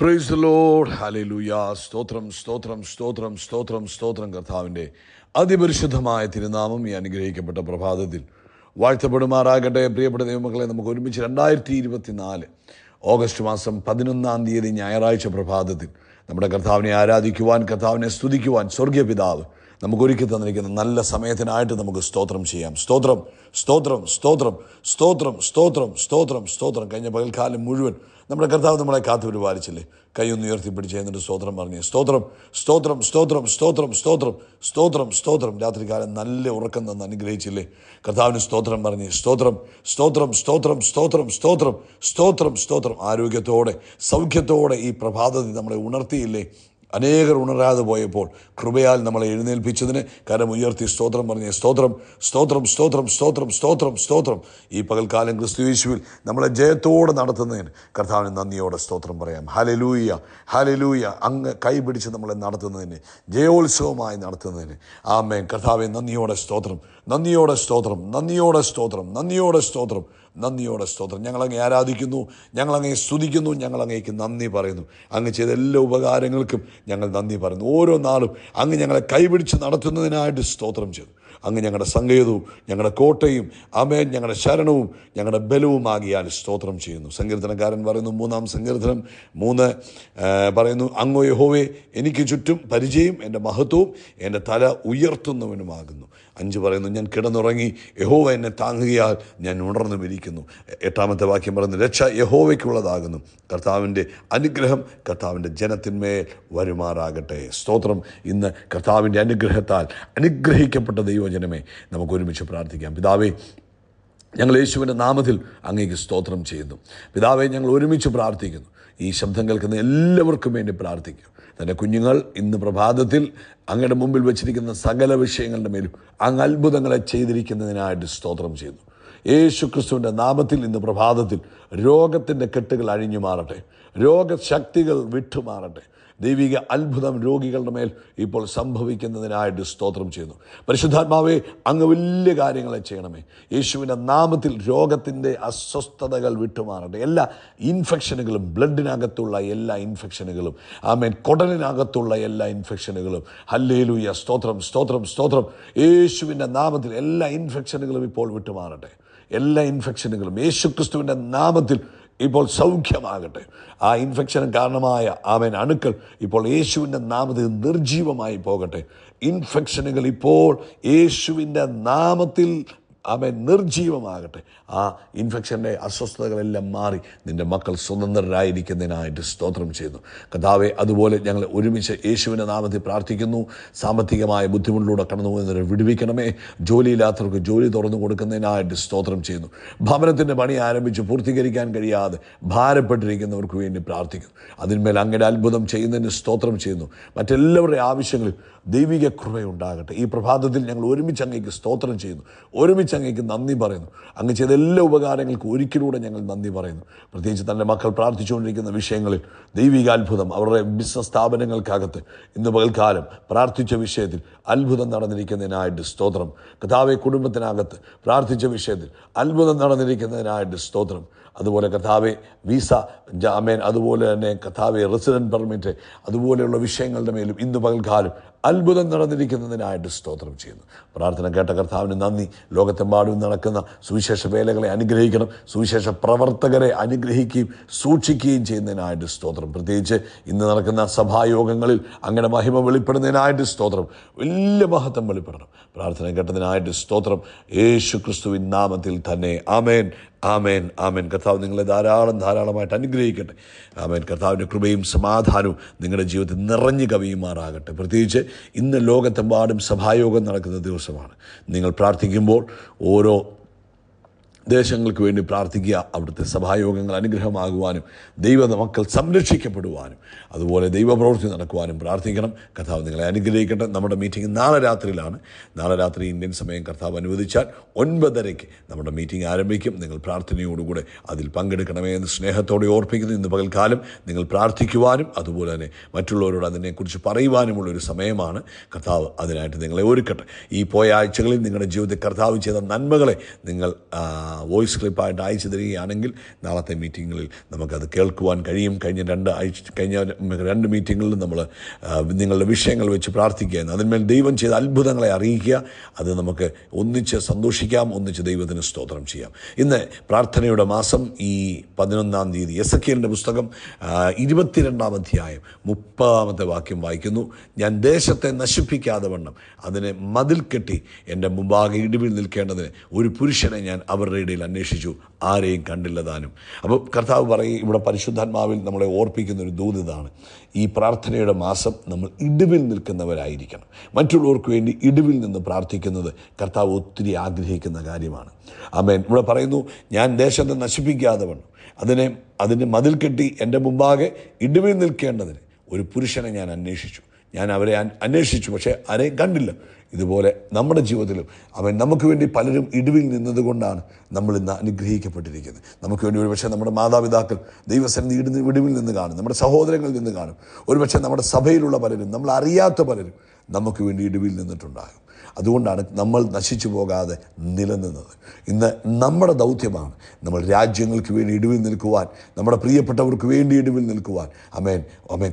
Praise the Lord. Hallelujah. സ്തോത്രം സ്തോത്രം സ്തോത്രം സ്തോത്രം സ്തോത്രം. കർത്താവിൻ്റെ അതിപരിശുദ്ധമായ തിരുനാമം ഈ അനുഗ്രഹിക്കപ്പെട്ട പ്രഭാതത്തിൽ വാഴ്ത്തപ്പെടുമാറാകട്ടെ. പ്രിയപ്പെട്ട ദൈവമക്കളെ, നമുക്ക് ഒരുമിച്ച് 2024 ഓഗസ്റ്റ് മാസം 11 ഞായറാഴ്ച പ്രഭാതത്തിൽ നമ്മുടെ കർത്താവിനെ ആരാധിക്കുവാൻ, കർത്താവിനെ സ്തുതിക്കുവാൻ സ്വർഗീയ പിതാവ് നമുക്കൊരുക്കി തന്നിരിക്കുന്ന നല്ല സമയത്തിനായിട്ട് നമുക്ക് സ്തോത്രം ചെയ്യാം. സ്തോത്രം സ്തോത്രം സ്തോത്രം സ്തോത്രം സ്തോത്രം സ്തോത്രം സ്തോത്രം. കഴിഞ്ഞ പകൽക്കാലം മുഴുവൻ നമ്മുടെ കർത്താവ് നമ്മളെ കാത്തു പരിപാലിച്ചില്ലേ? കൈയൊന്ന് ഉയർത്തിപ്പിടിച്ച് എന്നിട്ട് സ്തോത്രം പറഞ്ഞേ. സ്തോത്രം സ്തോത്രം സ്തോത്രം സ്തോത്രം സ്തോത്രം സ്തോത്രം സ്തോത്രം. രാത്രികാലം നല്ല ഉറക്കം തന്ന് അനുഗ്രഹിച്ചില്ലേ? കർത്താവിന് സ്തോത്രം പറഞ്ഞേ. സ്തോത്രം സ്തോത്രം സ്തോത്രം സ്തോത്രം സ്തോത്രം സ്തോത്രം സ്തോത്രം. ആരോഗ്യത്തോടെ സൗഖ്യത്തോടെ ഈ പ്രഭാതത്തിൽ നമ്മളെ ഉണർത്തിയില്ലേ? അനേകർ ഉണരാതെ പോയപ്പോൾ കൃപയാൽ നമ്മളെ എഴുന്നേൽപ്പിച്ചതിന് കരം ഉയർത്തി സ്തോത്രം പറഞ്ഞേ. സ്തോത്രം സ്തോത്രം സ്തോത്രം സ്തോത്രം സ്തോത്രം സ്തോത്രം. ഈ പകൽക്കാലം ക്രിസ്തുയേശുവിൽ നമ്മളെ ജയത്തോടെ നടത്തുന്നതിന് കർത്താവിന് നന്ദിയോടെ സ്തോത്രം പറയാം. Hallelujah hallelujah. അങ്ങ് കൈപിടിച്ച് നമ്മളെ നടത്തുന്നതിന്, ജയോത്സവമായി നടത്തുന്നതിന് ആമേൻ. കർത്താവെ നന്ദിയോടെ സ്തോത്രം, നന്ദിയോടെ സ്തോത്രം, നന്ദിയോടെ സ്തോത്രം, നന്ദിയോടെ സ്തോത്രം, നന്ദിയോടെ സ്തോത്രം. ഞങ്ങളങ്ങേ ആരാധിക്കുന്നു, ഞങ്ങളങ്ങേ സ്തുതിക്കുന്നു, ഞങ്ങളങ്ങേക്ക് നന്ദി പറയുന്നു. അങ്ങ് ചെയ്ത എല്ലാ ഉപകാരങ്ങൾക്കും ഞങ്ങൾ നന്ദി പറയുന്നു. ഓരോ നാളും അങ്ങ് ഞങ്ങളെ കൈപിടിച്ച് നടത്തുന്നതിനായിട്ട് സ്തോത്രം ചെയ്തു. അങ്ങ് ഞങ്ങളുടെ സങ്കേതവും ഞങ്ങളുടെ കോട്ടയും ആമേൻ, ഞങ്ങളുടെ ശരണവും ഞങ്ങളുടെ ബലവുമാകിയാൽ സ്തോത്രം ചെയ്യുന്നു. സങ്കീർത്തനക്കാരൻ പറയുന്നു, 3-ാം സങ്കീർത്തനം 3 പറയുന്നു, അങ്ങോ യഹോവേ എനിക്ക് ചുറ്റും പരിചയം, എൻ്റെ മഹത്വവും എൻ്റെ തല ഉയർത്തുന്നവനുമാകുന്നു. 5 പറയുന്നു, ഞാൻ കിടന്നുറങ്ങി, യഹോവ എന്നെ താങ്ങുകയാൽ ഞാൻ ഉണർന്നുമിരിക്കുന്നു. 8-ാമത്തെ വാക്യം പറയുന്നു, രക്ഷ യഹോവയ്ക്കുള്ളതാകുന്നു, കർത്താവിൻ്റെ അനുഗ്രഹം കർത്താവിൻ്റെ ജനത്തിന്മേൽ വരുമാറാകട്ടെ. സ്തോത്രം. ഇന്ന് കർത്താവിൻ്റെ അനുഗ്രഹത്താൽ അനുഗ്രഹിക്കപ്പെട്ട ദൈവജനമേ, നമുക്ക് ഒരുമിച്ച് പ്രാർത്ഥിക്കാം. പിതാവേ, ഞങ്ങൾ യേശുവിൻ്റെ നാമത്തിൽ അങ്ങേക്ക് സ്തോത്രം ചെയ്യുന്നു. പിതാവേ, ഞങ്ങൾ ഒരുമിച്ച് പ്രാർത്ഥിക്കുന്നു. ഈ ശബ്ദം കേൾക്കുന്ന എല്ലാവർക്കും വേണ്ടി പ്രാർത്ഥിക്കും. തൻ്റെ കുഞ്ഞുങ്ങൾ ഇന്ന് പ്രഭാതത്തിൽ അങ്ങയുടെ മുമ്പിൽ വെച്ചിരിക്കുന്ന സകല വിഷയങ്ങളുടെ മേലും അങ്ങ് അത്ഭുതങ്ങളെ ചെയ്തിരിക്കുന്നതിനായിട്ട് സ്തോത്രം ചെയ്യുന്നു. യേശു ക്രിസ്തുവിൻ്റെ നാമത്തിൽ ഇന്ന് പ്രഭാതത്തിൽ രോഗത്തിൻ്റെ കെട്ടുകൾ അഴിഞ്ഞു മാറട്ടെ, രോഗശക്തികൾ വിട്ടുമാറട്ടെ. ദൈവിക അത്ഭുതം രോഗികളുടെ മേൽ ഇപ്പോൾ സംഭവിക്കുന്നതിനായിട്ട് സ്തോത്രം ചെയ്യുന്നു. പരിശുദ്ധാത്മാവേ, അങ്ങ് വലിയ കാര്യങ്ങളെ ചെയ്യണമേ. യേശുവിൻ്റെ നാമത്തിൽ രോഗത്തിൻ്റെ അസ്വസ്ഥതകൾ വിട്ടുമാറട്ടെ. എല്ലാ ഇൻഫെക്ഷനുകളും, ബ്ലഡിനകത്തുള്ള എല്ലാ ഇൻഫെക്ഷനുകളും, ആമേൻ, കുടലിനകത്തുള്ള എല്ലാ ഇൻഫെക്ഷനുകളും, ഹല്ലേലൂയ, സ്തോത്രം സ്തോത്രം സ്തോത്രം. യേശുവിൻ്റെ നാമത്തിൽ എല്ലാ ഇൻഫെക്ഷനുകളും ഇപ്പോൾ വിട്ടുമാറട്ടെ. എല്ലാ ഇൻഫെക്ഷനുകളും യേശു ക്രിസ്തുവിൻ്റെ നാമത്തിൽ ഇപ്പോൾ സൗഖ്യമാകട്ടെ. ആ ഇൻഫെക്ഷന് കാരണമായ ആമേൻ അണുക്കൾ ഇപ്പോൾ യേശുവിൻ്റെ നാമത്തിൽ നിർജീവമായി പോകട്ടെ. ഇൻഫെക്ഷനുകൾ ഇപ്പോൾ യേശുവിൻ്റെ നാമത്തിൽ ആമേൻ നിർജീവമാകട്ടെ. ആ ഇൻഫെക്ഷൻ്റെ അസ്വസ്ഥതകളെല്ലാം മാറി നിൻ്റെ മക്കൾ സ്വതന്ത്രരായിരിക്കുന്നതിനായിട്ട് സ്തോത്രം ചെയ്യുന്നു. കർത്താവേ, അതുപോലെ ഞങ്ങൾ ഒരുമിച്ച് യേശുവിൻ്റെ നാമത്തിൽ പ്രാർത്ഥിക്കുന്നു. സാമ്പത്തികമായ ബുദ്ധിമുട്ടിലൂടെ കടന്നു പോകുന്നവരെ വിടുവിക്കണമേ. ജോലിയില്ലാത്തവർക്ക് ജോലി തുറന്നു കൊടുക്കുന്നതിനായിട്ട് സ്തോത്രം ചെയ്യുന്നു. ഭവനത്തിൻ്റെ പണി ആരംഭിച്ച് പൂർത്തീകരിക്കാൻ കഴിയാതെ ഭാരപ്പെട്ടിരിക്കുന്നവർക്ക് വേണ്ടി പ്രാർത്ഥിക്കുന്നു. അതിന്മേൽ അങ്ങയുടെ അത്ഭുതം ചെയ്യുന്നതിന് സ്തോത്രം ചെയ്യുന്നു. മറ്റെല്ലാവരുടെയും ആവശ്യങ്ങളിൽ ദൈവിക കൃപയുണ്ടാകട്ടെ. ഈ പ്രഭാതത്തിൽ ഞങ്ങൾ ഒരുമിച്ച് അങ്ങേക്ക് സ്തോത്രം ചെയ്യുന്നു, ഒരുമിച്ച് അങ്ങേക്ക് നന്ദി പറയുന്നു. അങ്ങ് ചെയ്ത എല്ലാ ഉപകാരങ്ങൾക്കും ഒരിക്കലൂടെ ഞങ്ങൾ നന്ദി പറയുന്നു. പ്രത്യേകിച്ച് തൻ്റെ മക്കൾ പ്രാർത്ഥിച്ചുകൊണ്ടിരിക്കുന്ന വിഷയങ്ങളിൽ ദൈവിക അത്ഭുതം, അവരുടെ ബിസിനസ് സ്ഥാപനങ്ങൾക്കകത്ത് ഇന്ന് പകൽക്കാലം പ്രാർത്ഥിച്ച വിഷയത്തിൽ അത്ഭുതം നടന്നിരിക്കുന്നതിനായിട്ട് സ്തോത്രം. കർത്താവെ, കുടുംബത്തിനകത്ത് പ്രാർത്ഥിച്ച വിഷയത്തിൽ അത്ഭുതം നടന്നിരിക്കുന്നതിനായിട്ട് സ്തോത്രം. അതുപോലെ കർത്താവെ, വിസ, ജാമേൻ, അതുപോലെ തന്നെ കർത്താവെ, റെസിഡൻറ്റ് പെർമിറ്റ്, അതുപോലെയുള്ള വിഷയങ്ങളുടെ മേലും ഇന്ന് പകൽക്കാലം അത്ഭുതം നടന്നിരിക്കുന്നതിനായിട്ട് സ്തോത്രം ചെയ്യുന്നു. പ്രാർത്ഥന കേട്ട കർത്താവിന് നന്ദി. ലോകത്തെമ്പാടും നടക്കുന്ന സുവിശേഷ വേലകളെ അനുഗ്രഹിക്കണം, സുവിശേഷ പ്രവർത്തകരെ അനുഗ്രഹിക്കുകയും സൂക്ഷിക്കുകയും ചെയ്യുന്നതിനായിട്ട് സ്തോത്രം. പ്രത്യേകിച്ച് ഇന്ന് നടക്കുന്ന സഭായോഗങ്ങളിൽ അങ്ങനെ മഹിമ വെളിപ്പെടുന്നതിനായിട്ട് സ്തോത്രം. വലിയ മഹത്വം വെളിപ്പെടണം. പ്രാർത്ഥന കേട്ടതിനായിട്ട് സ്തോത്രം. യേശു ക്രിസ്തുവിൻ നാമത്തിൽ തന്നെ ആമേൻ, ആമേൻ, ആമേൻ. കർത്താവ് നിങ്ങളെ ധാരാളമായിട്ട് അനുഗ്രഹിക്കട്ടെ. ആമേൻ. കർത്താവിൻ്റെ കൃപയും സമാധാനവും നിങ്ങളുടെ ജീവിതത്തിൽ നിറഞ്ഞു കവിയുമാറാകട്ടെ. പ്രത്യേകിച്ച് ഇന്ന് ലോകത്തെമ്പാടും സഭായോഗം നടക്കുന്ന ദിവസമാണ്. നിങ്ങൾ പ്രാർത്ഥിക്കുമ്പോൾ ഓരോ ദേശങ്ങൾക്ക് വേണ്ടി പ്രാർത്ഥിക്കുക. അവിടുത്തെ സഭായോഗങ്ങൾ അനുഗ്രഹമാകുവാനും ദൈവ മക്കൾ സംരക്ഷിക്കപ്പെടുവാനും അതുപോലെ ദൈവപ്രവൃത്തി നടക്കുവാനും പ്രാർത്ഥിക്കണം. കർത്താവ് നിങ്ങളെ അനുഗ്രഹിക്കട്ടെ. നമ്മുടെ മീറ്റിംഗ് നാളെ രാത്രിയിലാണ്. നാളെ രാത്രി ഇന്ത്യൻ സമയം കർത്താവ് അനുവദിച്ചാൽ 9:30 നമ്മുടെ മീറ്റിംഗ് ആരംഭിക്കും. നിങ്ങൾ പ്രാർത്ഥനയോടുകൂടെ അതിൽ പങ്കെടുക്കണമേ എന്ന് സ്നേഹത്തോടെ ഓർപ്പിക്കുന്നു. ഇന്ന് പകൽക്കാലം നിങ്ങൾ പ്രാർത്ഥിക്കുവാനും അതുപോലെ തന്നെ മറ്റുള്ളവരോട് അതിനെക്കുറിച്ച് പറയുവാനുമുള്ളൊരു സമയമാണ്. കർത്താവ് അതിനായിട്ട് നിങ്ങളെ ഒരുക്കട്ടെ. ഈ പോയ ആഴ്ചകളിൽ നിങ്ങളുടെ ജീവിതത്തിൽ കർത്താവ് ചെയ്ത നന്മകളെ നിങ്ങൾ വോയിസ് ക്ലിപ്പായിട്ട് അയച്ചു തരികയാണെങ്കിൽ നാളത്തെ മീറ്റിങ്ങുകളിൽ നമുക്കത് കേൾക്കുവാൻ കഴിയും. കഴിഞ്ഞ രണ്ട് മീറ്റിങ്ങുകളിലും നമ്മൾ നിങ്ങളുടെ വിഷയങ്ങൾ വെച്ച് പ്രാർത്ഥിക്കുകയായിരുന്നു. അതിന്മേൽ ദൈവം ചെയ്ത അത്ഭുതങ്ങളെ അറിയിക്കുക. അത് നമുക്ക് ഒന്നിച്ച് സന്തോഷിക്കാം, ഒന്നിച്ച് ദൈവത്തിന് സ്തോത്രം ചെയ്യാം. ഇന്ന് പ്രാർത്ഥനയുടെ മാസം ഈ 11-ാം തീയതി എസെക്കിയേലിൻ്റെ പുസ്തകം 22-ാം അധ്യായം 30-ാമത്തെ വാക്യം വായിക്കുന്നു. ഞാൻ ദേശത്തെ നശിപ്പിക്കാതെ വണ്ണം അതിനെ മതിൽ കെട്ടി എൻ്റെ മുമ്പാകെ ഇടിവിൽ നിൽക്കേണ്ടതിന് ഒരു പുരുഷനെ ഞാൻ അവരുടെ ഇടയിൽ അന്വേഷിച്ചു, ആരെയും കണ്ടില്ല താനും. അപ്പോൾ കർത്താവ് പറയും, ഇവിടെ പരിശുദ്ധാത്മാവിൽ നമ്മളെ ഓർപ്പിക്കുന്ന ഒരു ദൂത് ഇതാണ്: ഈ പ്രാർത്ഥനയുടെ മാസം നമ്മൾ ഇടിവിൽ നിൽക്കുന്നവരായിരിക്കണം. മറ്റുള്ളവർക്ക് വേണ്ടി ഇടിവിൽ നിന്ന് പ്രാർത്ഥിക്കുന്നത് കർത്താവ് ഒത്തിരി ആഗ്രഹിക്കുന്ന കാര്യമാണ്. ആമേൻ. ഇവിടെ പറയുന്നു, ഞാൻ ദേശത്തെ നശിപ്പിക്കാതെ വണ്ണം അതിനെ മതിൽ കെട്ടി എൻ്റെ മുമ്പാകെ ഇടിവിൽ നിൽക്കേണ്ടതിന് ഒരു പുരുഷനെ ഞാൻ അന്വേഷിച്ചു. ഞാൻ അവരെ അന്വേഷിച്ചു, പക്ഷേ ആരെയും കണ്ടില്ല. ഇതുപോലെ നമ്മുടെ ജീവിതത്തിലും അവൻ നമുക്ക് വേണ്ടി പലരും ഇടിവിൽ നിന്നതുകൊണ്ടാണ് നമ്മൾ ഇന്ന് അനുഗ്രഹിക്കപ്പെട്ടിരിക്കുന്നത്. നമുക്ക് വേണ്ടി ഒരുപക്ഷെ നമ്മുടെ മാതാപിതാക്കൾ ദൈവസന്നിധി ഇടിവിൽ നിന്ന് കാണും, നമ്മുടെ സഹോദരങ്ങളിൽ നിന്ന് കാണും, ഒരുപക്ഷെ നമ്മുടെ സഭയിലുള്ള പലരും, നമ്മൾ അറിയാത്ത പലരും നമുക്ക് വേണ്ടി ഇടിവിൽ നിന്നിട്ടുണ്ടാകും. അതുകൊണ്ടാണ് നമ്മൾ നശിച്ചു പോകാതെ നിലനിന്നത്. ഇന്ന് നമ്മുടെ ദൗത്യമാണ് നമ്മൾ രാജ്യങ്ങൾക്ക് വേണ്ടി ഇടിവിൽ നിൽക്കുവാൻ, നമ്മുടെ പ്രിയപ്പെട്ടവർക്ക് വേണ്ടി ഇടിവിൽ നിൽക്കുവാൻ. അമേൻ.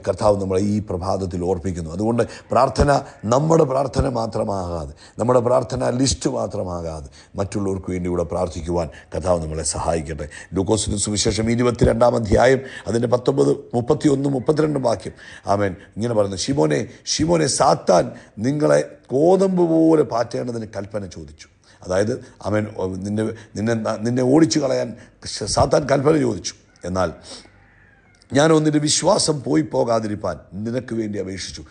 കർത്താവ് നമ്മളെ ഈ പ്രഭാതത്തിൽ ഓർപ്പിക്കുന്നു. അതുകൊണ്ട് പ്രാർത്ഥന നമ്മുടെ പ്രാർത്ഥന മാത്രമാകാതെ, നമ്മുടെ പ്രാർത്ഥന ലിസ്റ്റ് മാത്രമാകാതെ മറ്റുള്ളവർക്ക് വേണ്ടി ഇവിടെ പ്രാർത്ഥിക്കുവാൻ കർത്താവ് നമ്മളെ സഹായിക്കട്ടെ. ലൂക്കോസിന്റെ സുവിശേഷം 22-ാം അധ്യായം അതിൻ്റെ 19, 31, 32 വാക്യം. ആമേൻ. ഇങ്ങനെ പറയുന്നു: ശിമോനെ സാത്താൻ നിങ്ങളെ കോതമ്പ് പോലെ പാറ്റേണ്ടതിന് കൽപ്പന ചോദിച്ചു. അതായത് അവൻ നിന്നെ ഓടിച്ചു കളയാൻ സാത്താൻ കൽപ്പന ചോദിച്ചു. എന്നാൽ ഞാനോ നിൻ്റെ വിശ്വാസം പോകാതിരിപ്പാൻ നിനക്ക് വേണ്ടി അപേക്ഷിച്ചു.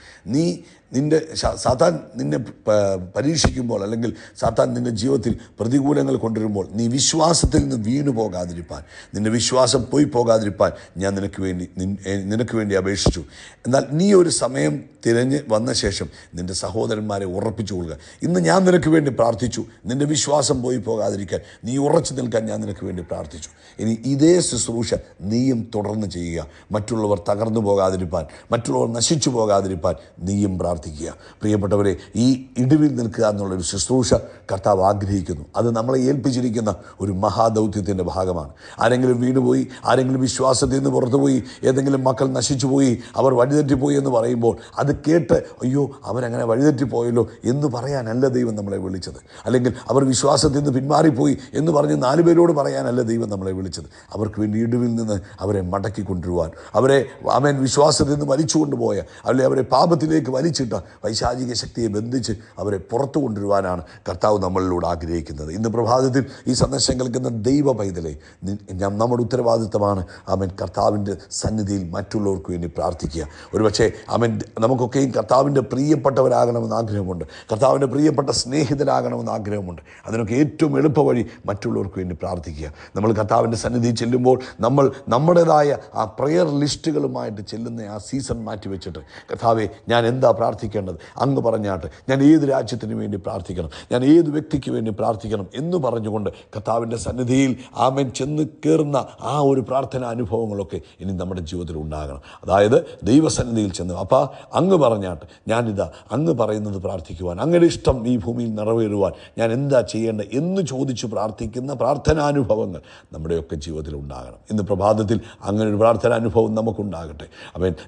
സാത്താൻ നിന്നെ പരീക്ഷിക്കുമ്പോൾ, അല്ലെങ്കിൽ സാത്താൻ നിൻ്റെ ജീവിതത്തിൽ പ്രതികൂലങ്ങൾ കൊണ്ടുവരുമ്പോൾ നീ വിശ്വാസത്തിൽ നിന്ന് വീണു പോകാതിരിപ്പാൻ, നിൻ്റെ വിശ്വാസം പോകാതിരിപ്പാൻ ഞാൻ നിനക്ക് വേണ്ടി അപേക്ഷിച്ചു. എന്നാൽ നീ ഒരു സമയം തിരഞ്ഞ് വന്ന ശേഷം നിൻ്റെ സഹോദരന്മാരെ ഉറപ്പിച്ചു കൊള്ളുക. ഇന്ന് ഞാൻ നിനക്ക് വേണ്ടി പ്രാർത്ഥിച്ചു, നിൻ്റെ വിശ്വാസം പോകാതിരിക്കാൻ, നീ ഉറച്ചു നിൽക്കാൻ ഞാൻ നിനക്ക് വേണ്ടി പ്രാർത്ഥിച്ചു. ഇനി ഇതേ ശുശ്രൂഷ നീയും തുടർന്ന് ചെയ്യുക. മറ്റുള്ളവർ തകർന്നു പോകാതിരിപ്പാൻ, മറ്റുള്ളവർ നശിച്ചു പോകാതിരിപ്പാൻ നീയും പ്രാർത്ഥിക്കുക. പ്രിയപ്പെട്ടവരെ, ഈ ഇടിവിൽ നിൽക്കുക എന്നുള്ളൊരു ശുശ്രൂഷ കർത്താവ് ആഗ്രഹിക്കുന്നു. അത് നമ്മളെ ഏൽപ്പിച്ചിരിക്കുന്ന ഒരു മഹാദൗത്യത്തിൻ്റെ ഭാഗമാണ്. ആരെങ്കിലും വീണുപോയി, ആരെങ്കിലും വിശ്വാസത്തിൽ നിന്ന് പുറത്തുപോയി, ഏതെങ്കിലും മക്കൾ നശിച്ചുപോയി, അവർ വഴിതെറ്റിപ്പോയി എന്ന് പറയുമ്പോൾ അത് കേട്ട് അയ്യോ അവരങ്ങനെ വഴിതെറ്റിപ്പോയല്ലോ എന്ന് പറയാനല്ല ദൈവം നമ്മളെ വിളിച്ചത്. അല്ലെങ്കിൽ അവർ വിശ്വാസത്തിൽ നിന്ന് പിന്മാറിപ്പോയി എന്ന് പറഞ്ഞ് 4 പേരോട് പറയാനല്ല ദൈവം നമ്മളെ വിളിച്ചത്. അവർക്ക് വേണ്ടി ഇടിവിൽ നിന്ന് അവരെ മടക്കി കൊണ്ടുവരുവാൻ, അവരെ വിശ്വാസത്തിൽ നിന്ന് വലിച്ചു കൊണ്ടുപോയ, അല്ലെങ്കിൽ അവരെ പാപത്തിലേക്ക് വലിച്ചിട്ട് വൈശാചിക ശക്തിയെ ബന്ധിച്ച് അവരെ പുറത്തു കൊണ്ടുവരുവാനാണ് കർത്താവ് നമ്മളിലൂടെ ആഗ്രഹിക്കുന്നത്. ഇന്ന് പ്രഭാതത്തിൽ ഈ സന്ദേശം കേൾക്കുന്ന ദൈവ പൈതലെ, നമ്മുടെ ഉത്തരവാദിത്തമാണ് കർത്താവിൻ്റെ സന്നിധിയിൽ മറ്റുള്ളവർക്ക് വേണ്ടി പ്രാർത്ഥിക്കുക. ഒരുപക്ഷെ നമുക്കൊക്കെയും കർത്താവിൻ്റെ പ്രിയപ്പെട്ടവരാകണമെന്ന് ആഗ്രഹമുണ്ട്, കർത്താവിൻ്റെ പ്രിയപ്പെട്ട സ്നേഹിതരാകണമെന്ന് ആഗ്രഹമുണ്ട്. അതിനൊക്കെ ഏറ്റവും എളുപ്പ വഴി മറ്റുള്ളവർക്ക് വേണ്ടി പ്രാർത്ഥിക്കുക. നമ്മൾ കർത്താവിൻ്റെ സന്നിധിയിൽ ചെല്ലുമ്പോൾ നമ്മൾ നമ്മുടേതായ ആ പ്രെയർ ലിസ്റ്റുകളുമായിട്ട് ചെല്ലുന്ന ആ സീസൺ മാറ്റി വെച്ചിട്ട്, കർത്താവെ ഞാൻ എന്താ പ്രാർത്ഥിക്കേണ്ടത് അങ്ങ് പറഞ്ഞാട്ട്, ഞാൻ ഏത് രാജ്യത്തിന് വേണ്ടി പ്രാർത്ഥിക്കണം, ഞാൻ ഏത് വ്യക്തിക്ക് വേണ്ടി പ്രാർത്ഥിക്കണം എന്ന് പറഞ്ഞുകൊണ്ട് കർത്താവിൻ്റെ സന്നിധിയിൽ ചെന്ന് കയറുന്ന ആ ഒരു പ്രാർത്ഥന അനുഭവങ്ങളൊക്കെ ഇനി നമ്മുടെ ജീവിതത്തിൽ ഉണ്ടാകണം. അതായത് ദൈവസന്നിധിയിൽ ചെന്ന്, അപ്പാ അങ്ങ് പറഞ്ഞാട്ട് ഞാനിതാ അങ്ങ് പറയുന്നത് പ്രാർത്ഥിക്കുവാൻ, അങ്ങയുടെ ഇഷ്ടം ഈ ഭൂമിയിൽ നിറവേറുവാൻ ഞാൻ എന്താ ചെയ്യേണ്ടത് എന്ന് ചോദിച്ചു പ്രാർത്ഥിക്കുന്ന പ്രാർത്ഥനാനുഭവങ്ങൾ നമ്മുടെയൊക്കെ ജീവിതത്തിൽ ഉണ്ടാകണം. ഇന്ന് പ്രഭാതത്തിൽ അങ്ങനെ ഒരു പ്രാർത്ഥനാനുഭവം നമുക്കുണ്ടാകട്ടെ.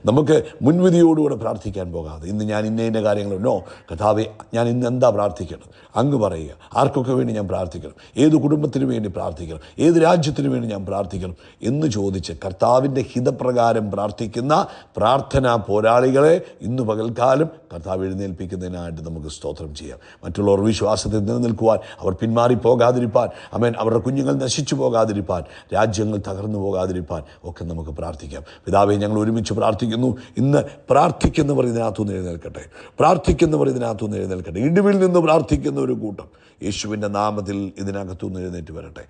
നമുക്ക് മുൻവിധിയോടുകൂടെ പ്രാർത്ഥിക്കാൻ പോകാതെ ഇന്ന് ഞാൻ ഇന്ന കാര്യങ്ങളോ, കർത്താവേ ഞാൻ ഇന്ന് എന്താ പ്രാർത്ഥിക്കണം അങ്ങ് പറയുക. ആർക്കൊക്കെ വേണ്ടി ഞാൻ പ്രാർത്ഥിക്കണം, ഏത് കുടുംബത്തിന് വേണ്ടി പ്രാർത്ഥിക്കണം, ഏത് രാജ്യത്തിന് വേണ്ടി ഞാൻ പ്രാർത്ഥിക്കണം എന്ന് ചോദിച്ച് കർത്താവിൻ്റെ ഹിതപ്രകാരം പ്രാർത്ഥിക്കുന്ന പ്രാർത്ഥനാ പോരാളികളെ ഇന്ന് പകൽക്കാലം കർത്താവ് എഴുന്നേൽപ്പിക്കുന്നതിനായിട്ട് നമുക്ക് സ്തോത്രം ചെയ്യാം. മറ്റുള്ളവർ വിശ്വാസത്തിൽ നിലനിൽക്കുവാൻ, അവർ പിന്മാറിപ്പോകാതിരിപ്പാൻ, അവരുടെ കുഞ്ഞുങ്ങൾ നശിച്ചു പോകാതിരിപ്പാൻ, രാജ്യങ്ങൾ തകർന്നു പോകാതിരിപ്പാൻ ഒക്കെ നമുക്ക് പ്രാർത്ഥിക്കാം. പിതാവേ, ഞങ്ങൾ ഒരുമിച്ച് പ്രാർത്ഥിക്കുന്നു. ഇന്ന് പ്രാർത്ഥിക്കുന്നവർ ഇതിനകത്തുനിന്ന് എഴുന്നേൽക്കട്ടെ, പ്രാർത്ഥിക്കുന്നവർ ഇതിനകത്തുനിന്ന് എഴുന്നേൽക്കട്ടെ. ഇടിവിൽ നിന്ന് പ്രാർത്ഥിക്കുന്ന ഒരു കൂട്ടം യേശുവിൻ്റെ നാമത്തിൽ ഇതിനകത്തുനിന്ന് എഴുന്നേറ്റ് വരട്ടെ.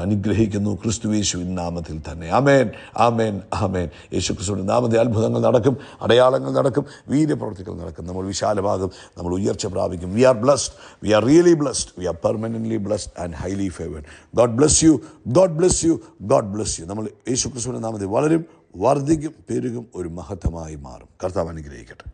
അനുഗ്രഹിക്കുന്നു ക്രിസ്തു യേശുവിൻ നാമത്തിൽ തന്നെ. ആമേൻ, ആമേൻ, ആമേൻ. യേശു ക്രിസ്തുവിൻ്റെ നാമത്തിൽ അത്ഭുതങ്ങൾ നടക്കും, അടയാളങ്ങൾ നടക്കും, വീര്യപ്രവൃത്തികൾ നടക്കും. നമ്മൾ വിശാലമാകും, നമ്മൾ ഉയർച്ച പ്രാപിക്കും. We are blessed, we are really blessed, we are permanently blessed and highly favoured. God bless you, God bless you, God bless you. നമ്മൾ യേശു ക്രിസ്തുവിൻ്റെ നാമത്തിൽ വളരും, വർദ്ധിക്കും, പെരുകും, ഒരു മഹത്വമായി മാറും. കർത്താവ് അനുഗ്രഹിക്കട്ടെ.